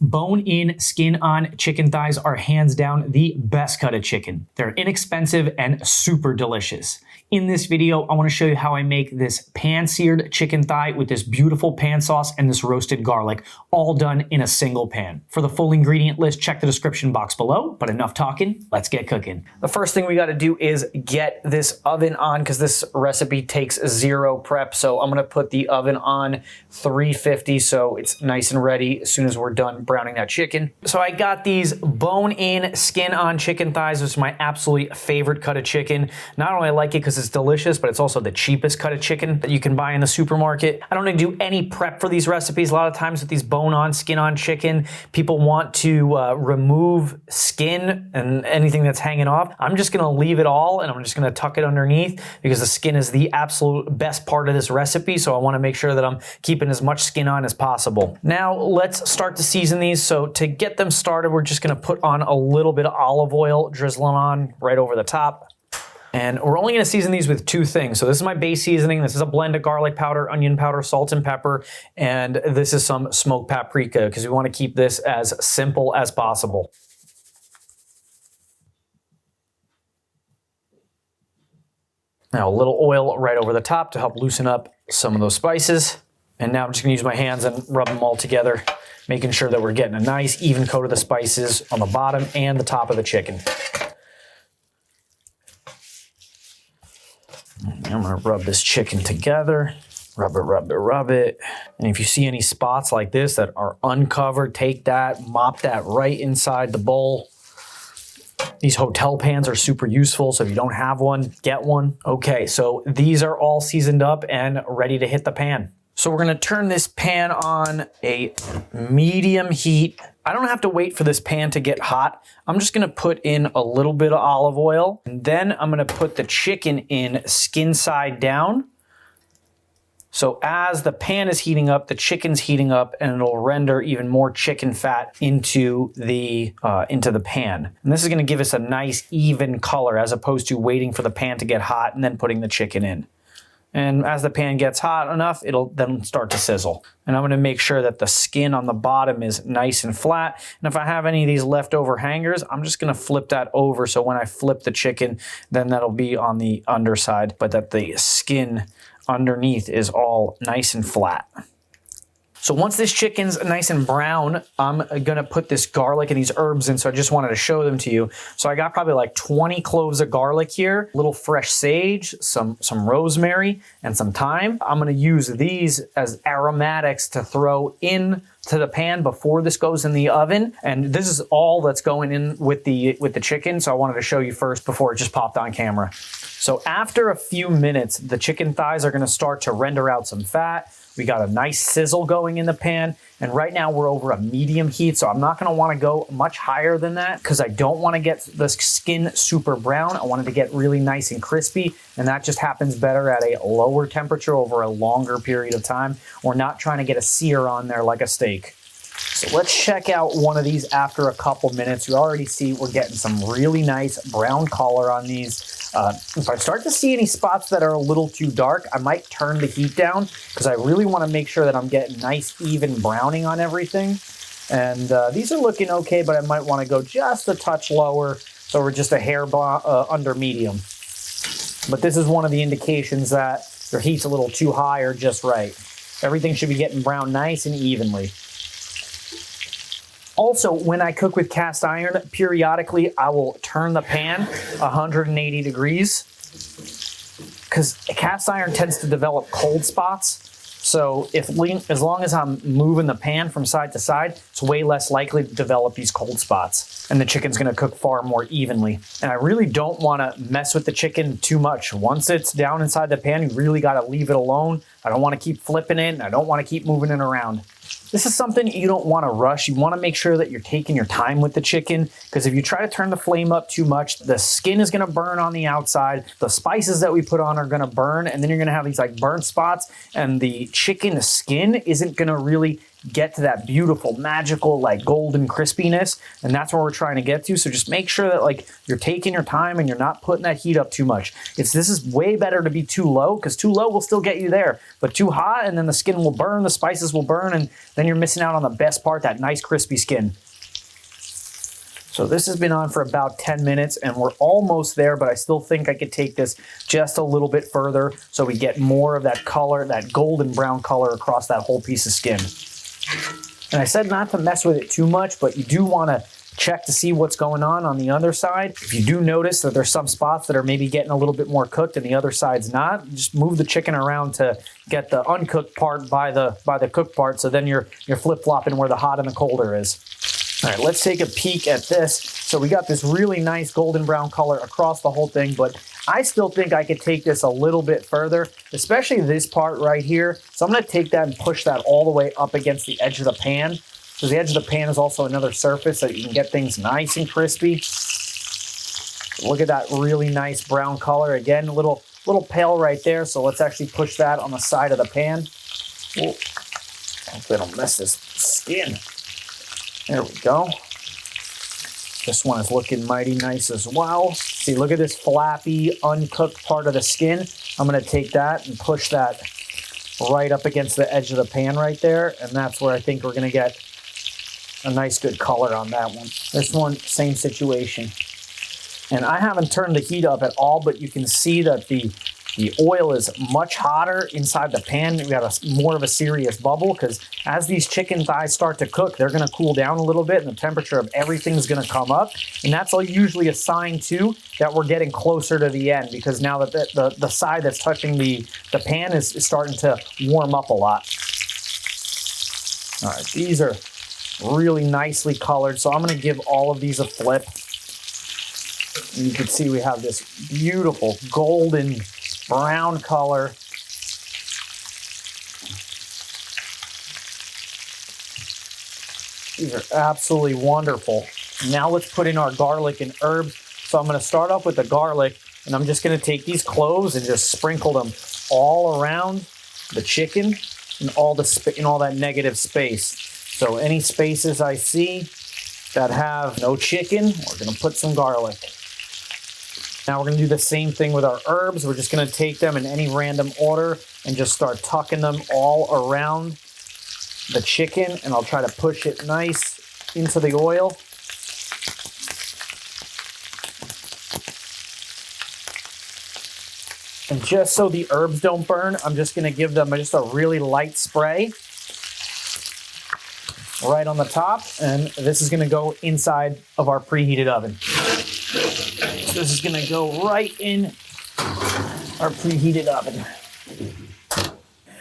Bone-in, skin-on chicken thighs are hands down the best cut of chicken. They're inexpensive and super delicious. In this video, I want to show you how I make this pan-seared chicken thigh with this beautiful pan sauce and this roasted garlic, all done in a single pan. For the full ingredient list, check the description box below, but enough talking, let's get cooking. The first thing we got to do is get this oven on because this recipe takes zero prep. So I'm going to put the oven on 350 so it's nice and ready as soon as we're done browning that chicken. So I got these bone-in, skin-on chicken thighs. This is my absolutely favorite cut of chicken. Not only I like it because it's delicious, but it's also the cheapest cut of chicken that you can buy in the supermarket. I don't need to do any prep for these recipes. A lot of times with these bone-on, skin-on chicken, people want to remove skin and anything that's hanging off. I'm just gonna leave it all and I'm just gonna tuck it underneath because the skin is the absolute best part of this recipe, so I wanna make sure that I'm keeping as much skin on as possible. Now let's start to season these. So to get them started, we're just gonna put on a little bit of olive oil, drizzling on right over the top. And we're only gonna season these with two things. So this is my base seasoning. This is a blend of garlic powder, onion powder, salt and pepper, and this is some smoked paprika because we wanna keep this as simple as possible. Now a little oil right over the top to help loosen up some of those spices. And now I'm just gonna use my hands and rub them all together, making sure that we're getting a nice even coat of the spices on the bottom and the top of the chicken. I'm gonna rub this chicken together. Rub it, rub it, rub it. And if you see any spots like this that are uncovered, take that, mop that right inside the bowl. These hotel pans are super useful, so if you don't have one, get one. Okay, so these are all seasoned up and ready to hit the pan. So we're gonna turn this pan on a medium heat. I don't have to wait for this pan to get hot. I'm just gonna put in a little bit of olive oil, and then I'm gonna put the chicken in skin side down. So as the pan is heating up, the chicken's heating up, and it'll render even more chicken fat into the pan. And this is gonna give us a nice even color as opposed to waiting for the pan to get hot and then putting the chicken in. And as the pan gets hot enough, it'll then start to sizzle. And I'm gonna make sure that the skin on the bottom is nice and flat. And if I have any of these leftover hangers, I'm just gonna flip that over. So when I flip the chicken, then that'll be on the underside, but that the skin underneath is all nice and flat. So once this chicken's nice and brown, I'm gonna put this garlic and these herbs in, so I just wanted to show them to you. So I got probably like 20 cloves of garlic here, a little fresh sage, some rosemary, and some thyme. I'm gonna use these as aromatics to throw in to the pan before this goes in the oven. And this is all that's going in with the chicken, so I wanted to show you first before it just popped on camera. So after a few minutes, the chicken thighs are gonna start to render out some fat. We got a nice sizzle going in the pan, and right now we're over a medium heat, so I'm not gonna wanna go much higher than that because I don't wanna get the skin super brown. I want it to get really nice and crispy, and that just happens better at a lower temperature over a longer period of time. We're not trying to get a sear on there like a steak. So let's check out one of these after a couple minutes. You already see we're getting some really nice brown color on these. If I start to see any spots that are a little too dark, I might turn the heat down because I really want to make sure that I'm getting nice even browning on everything. And these are looking okay, but I might want to go just a touch lower, so we're just a hair under medium. But this is one of the indications that your heat's a little too high or just right. Everything should be getting brown nice and evenly. Also, when I cook with cast iron, periodically I will turn the pan 180 degrees because cast iron tends to develop cold spots. So as long as I'm moving the pan from side to side, it's way less likely to develop these cold spots. And the chicken's gonna cook far more evenly. And I really don't wanna mess with the chicken too much. Once it's down inside the pan, you really gotta leave it alone. I don't wanna keep flipping it, and I don't wanna keep moving it around. This is something you don't want to rush. You want to make sure that you're taking your time with the chicken, because if you try to turn the flame up too much, the skin is going to burn on the outside. The spices that we put on are going to burn, and then you're going to have these like burnt spots, and the chicken skin isn't going to really get to that beautiful, magical, like golden crispiness. And that's where we're trying to get to. So just make sure that like you're taking your time and you're not putting that heat up too much. This is way better to be too low, because too low will still get you there, but too hot and then the skin will burn, the spices will burn, and then you're missing out on the best part, that nice crispy skin. So this has been on for about 10 minutes and we're almost there, but I still think I could take this just a little bit further so we get more of that color, that golden brown color across that whole piece of skin. And I said not to mess with it too much, but you do want to check to see what's going on the other side. If you do notice that there's some spots that are maybe getting a little bit more cooked and the other side's not, just move the chicken around to get the uncooked part by the cooked part, so then you're flip-flopping where the hot and the colder is. All right, let's take a peek at this. So we got this really nice golden brown color across the whole thing, but I still think I could take this a little bit further, especially this part right here. So I'm gonna take that and push that all the way up against the edge of the pan, because the edge of the pan is also another surface that you can get things nice and crispy. Look at that really nice brown color. Again, a little pale right there, so let's actually push that on the side of the pan. Whoa. Hopefully I don't mess this skin. There we go. This one is looking mighty nice as well. See, look at this flappy, uncooked part of the skin. I'm gonna take that and push that right up against the edge of the pan right there, and that's where I think we're gonna get a nice good color on that one. This one, same situation. And I haven't turned the heat up at all, but you can see that the oil is much hotter inside the pan. We got more of a serious bubble, because as these chicken thighs start to cook, they're gonna cool down a little bit and the temperature of everything's gonna come up. And that's usually a sign too that we're getting closer to the end, because now that the side that's touching the pan is starting to warm up a lot. All right, these are really nicely colored. So I'm gonna give all of these a flip. And you can see we have this beautiful golden brown color. These are absolutely wonderful. Now let's put in our garlic and herbs. So I'm going to start off with the garlic, and I'm just going to take these cloves and just sprinkle them all around the chicken and all that negative space. So any spaces I see that have no chicken, we're going to put some garlic. Now we're going to do the same thing with our herbs. We're just going to take them in any random order and just start tucking them all around the chicken, and I'll try to push it nice into the oil. And just so the herbs don't burn, I'm just going to give them just a really light spray right on the top, and this is going to go inside of our preheated oven. So this is going to go right in our preheated oven.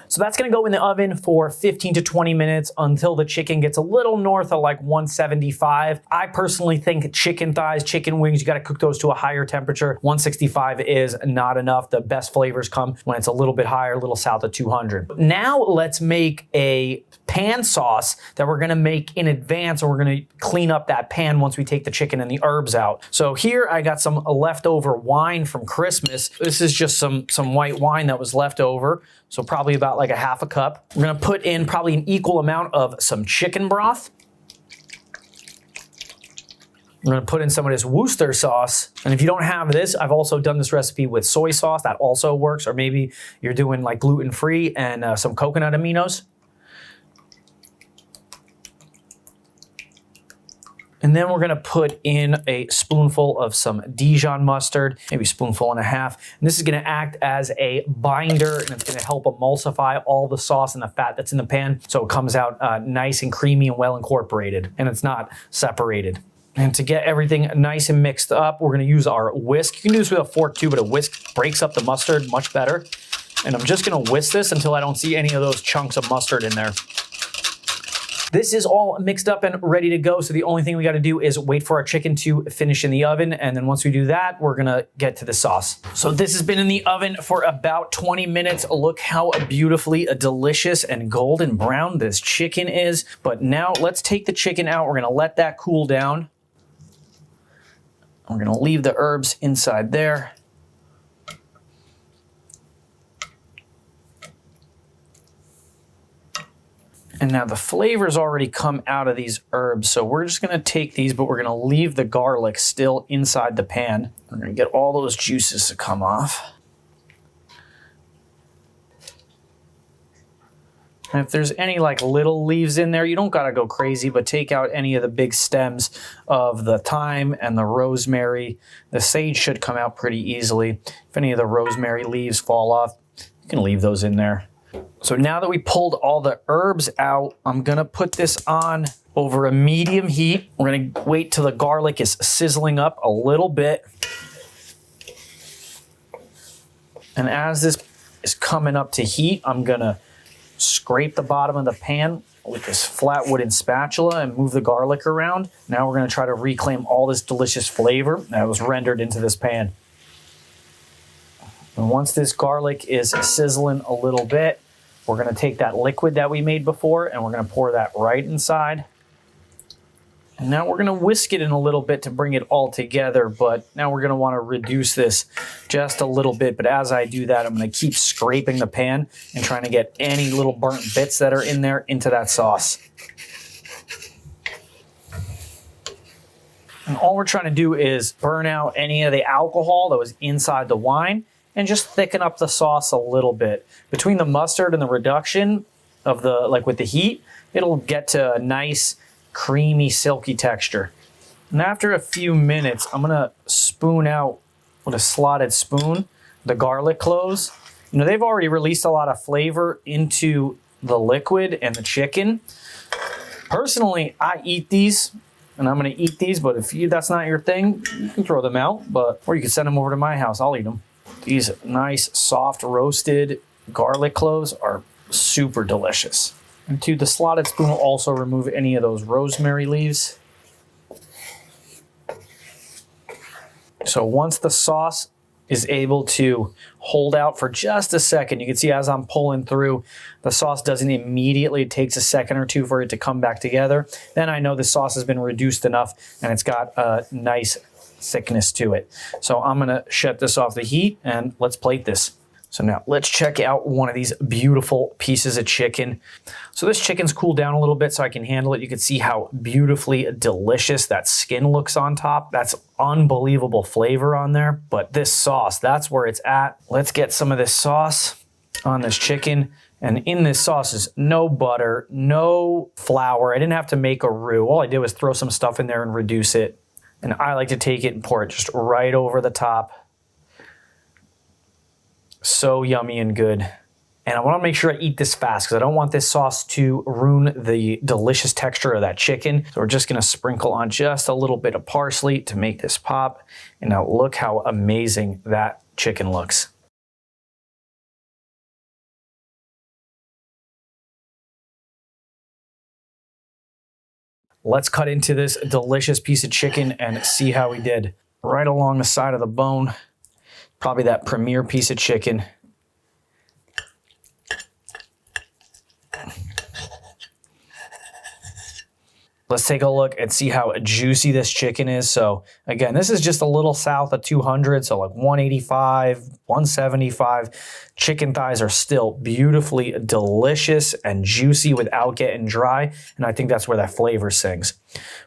So that's going to go in the oven for 15 to 20 minutes until the chicken gets a little north of like 175. I personally think chicken thighs, chicken wings, you got to cook those to a higher temperature. 165 is not enough. The best flavors come when it's a little bit higher, a little south of 200. Now let's make a pan sauce that we're going to make in advance, and we're going to clean up that pan once we take the chicken and the herbs out. So here I got some leftover wine from Christmas. This is just some white wine that was left over. So probably about like a half a cup. We're gonna put in probably an equal amount of some chicken broth. I'm gonna put in some of this Worcestershire sauce. And if you don't have this, I've also done this recipe with soy sauce. That also works. Or maybe you're doing like gluten-free and some coconut aminos. And then we're gonna put in a spoonful of some Dijon mustard, maybe a spoonful and a half. And this is gonna act as a binder, and it's gonna help emulsify all the sauce and the fat that's in the pan, so it comes out nice and creamy and well incorporated, and it's not separated. And to get everything nice and mixed up, we're gonna use our whisk. You can do this with a fork too, but a whisk breaks up the mustard much better. And I'm just gonna whisk this until I don't see any of those chunks of mustard in there. This is all mixed up and ready to go, so the only thing we gotta do is wait for our chicken to finish in the oven, and then once we do that, we're gonna get to the sauce. So this has been in the oven for about 20 minutes. Look how beautifully delicious and golden brown this chicken is. But now let's take the chicken out. We're gonna let that cool down. We're gonna leave the herbs inside there. And now the flavor's already come out of these herbs, so we're just gonna take these, but we're gonna leave the garlic still inside the pan. We're gonna get all those juices to come off. And if there's any like little leaves in there, you don't gotta go crazy, but take out any of the big stems of the thyme and the rosemary. The sage should come out pretty easily. If any of the rosemary leaves fall off, you can leave those in there. So now that we pulled all the herbs out, I'm gonna put this on over a medium heat. We're gonna wait till the garlic is sizzling up a little bit. And as this is coming up to heat, I'm gonna scrape the bottom of the pan with this flat wooden spatula and move the garlic around. Now we're gonna try to reclaim all this delicious flavor that was rendered into this pan. And once this garlic is sizzling a little bit, we're gonna take that liquid that we made before and we're gonna pour that right inside. And now we're gonna whisk it in a little bit to bring it all together, but now we're gonna wanna reduce this just a little bit. But as I do that, I'm gonna keep scraping the pan and trying to get any little burnt bits that are in there into that sauce. And all we're trying to do is burn out any of the alcohol that was inside the wine and just thicken up the sauce a little bit. Between the mustard and the reduction of the, like with the heat, it'll get to a nice, creamy, silky texture. And after a few minutes, I'm gonna spoon out with a slotted spoon the garlic cloves. You know, they've already released a lot of flavor into the liquid and the chicken. Personally, I eat these, and I'm gonna eat these, but if that's not your thing, you can throw them out, or you can send them over to my house, I'll eat them. These nice, soft, roasted garlic cloves are super delicious. And the slotted spoon will also remove any of those rosemary leaves. So once the sauce is able to hold out for just a second, you can see as I'm pulling through, the sauce doesn't immediately, it takes a second or two for it to come back together. Then I know the sauce has been reduced enough and it's got a nice thickness to it. So I'm gonna shut this off the heat and let's plate this. So now let's check out one of these beautiful pieces of chicken. So this chicken's cooled down a little bit so I can handle it. You can see how beautifully delicious that skin looks on top. That's unbelievable flavor on there. But this sauce, that's where it's at. Let's get some of this sauce on this chicken. And in this sauce is no butter, no flour. I didn't have to make a roux. All I did was throw some stuff in there and reduce it. And I like to take it and pour it just right over the top. So yummy and good. And I want to make sure I eat this fast because I don't want this sauce to ruin the delicious texture of that chicken. So we're just going to sprinkle on just a little bit of parsley to make this pop. And now look how amazing that chicken looks. Let's cut into this delicious piece of chicken and see how we did. Right along the side of the bone. Probably that premier piece of chicken. Let's take a look and see how juicy this chicken is. So again, this is just a little south of 200, so like 185, 175. Chicken thighs are still beautifully delicious and juicy without getting dry, and I think that's where that flavor sings.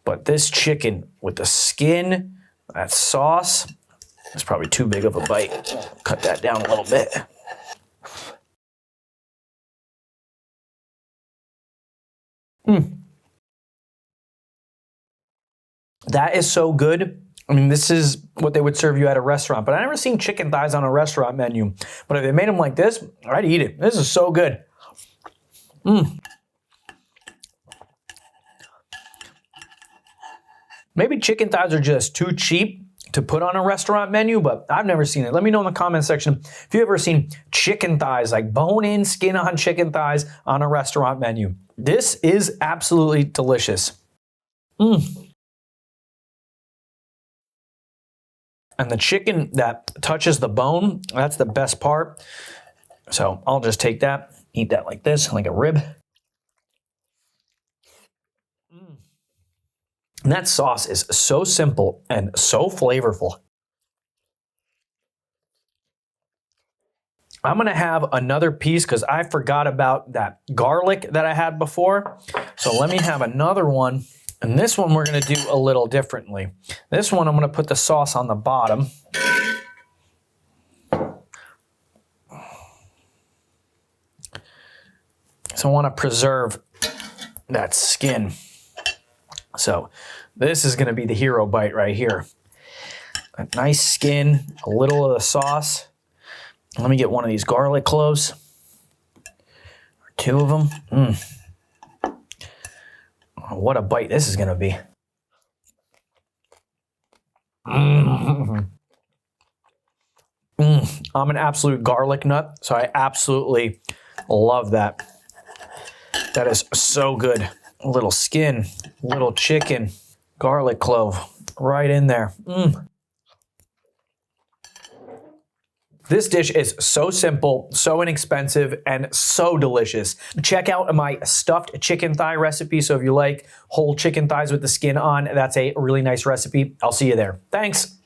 But this chicken with the skin, that sauce, that's probably too big of a bite. Cut that down a little bit. That is so good. I mean, this is what they would serve you at a restaurant, but I've never seen chicken thighs on a restaurant menu. But if they made them like this, I'd eat it. This is so good. Maybe chicken thighs are just too cheap to put on a restaurant menu, but I've never seen it. Let me know in the comment section if you've ever seen chicken thighs, like bone-in, skin-on chicken thighs on a restaurant menu. This is absolutely delicious. And the chicken that touches the bone, that's the best part. So I'll just take that, eat that like this, like a rib. And that sauce is so simple and so flavorful. I'm gonna have another piece because I forgot about that garlic that I had before. So let me have another one. And this one we're gonna do a little differently. This one I'm gonna put the sauce on the bottom. So I wanna preserve that skin. So this is gonna be the hero bite right here. A nice skin, a little of the sauce. Let me get one of these garlic cloves. 2 of them. Oh, what a bite this is gonna be. I'm an absolute garlic nut, so I absolutely love that. That is so good. A little skin, little chicken, garlic clove, right in there. This dish is so simple, so inexpensive, and so delicious. Check out my stuffed chicken thigh recipe. So if you like whole chicken thighs with the skin on, that's a really nice recipe. I'll see you there. Thanks.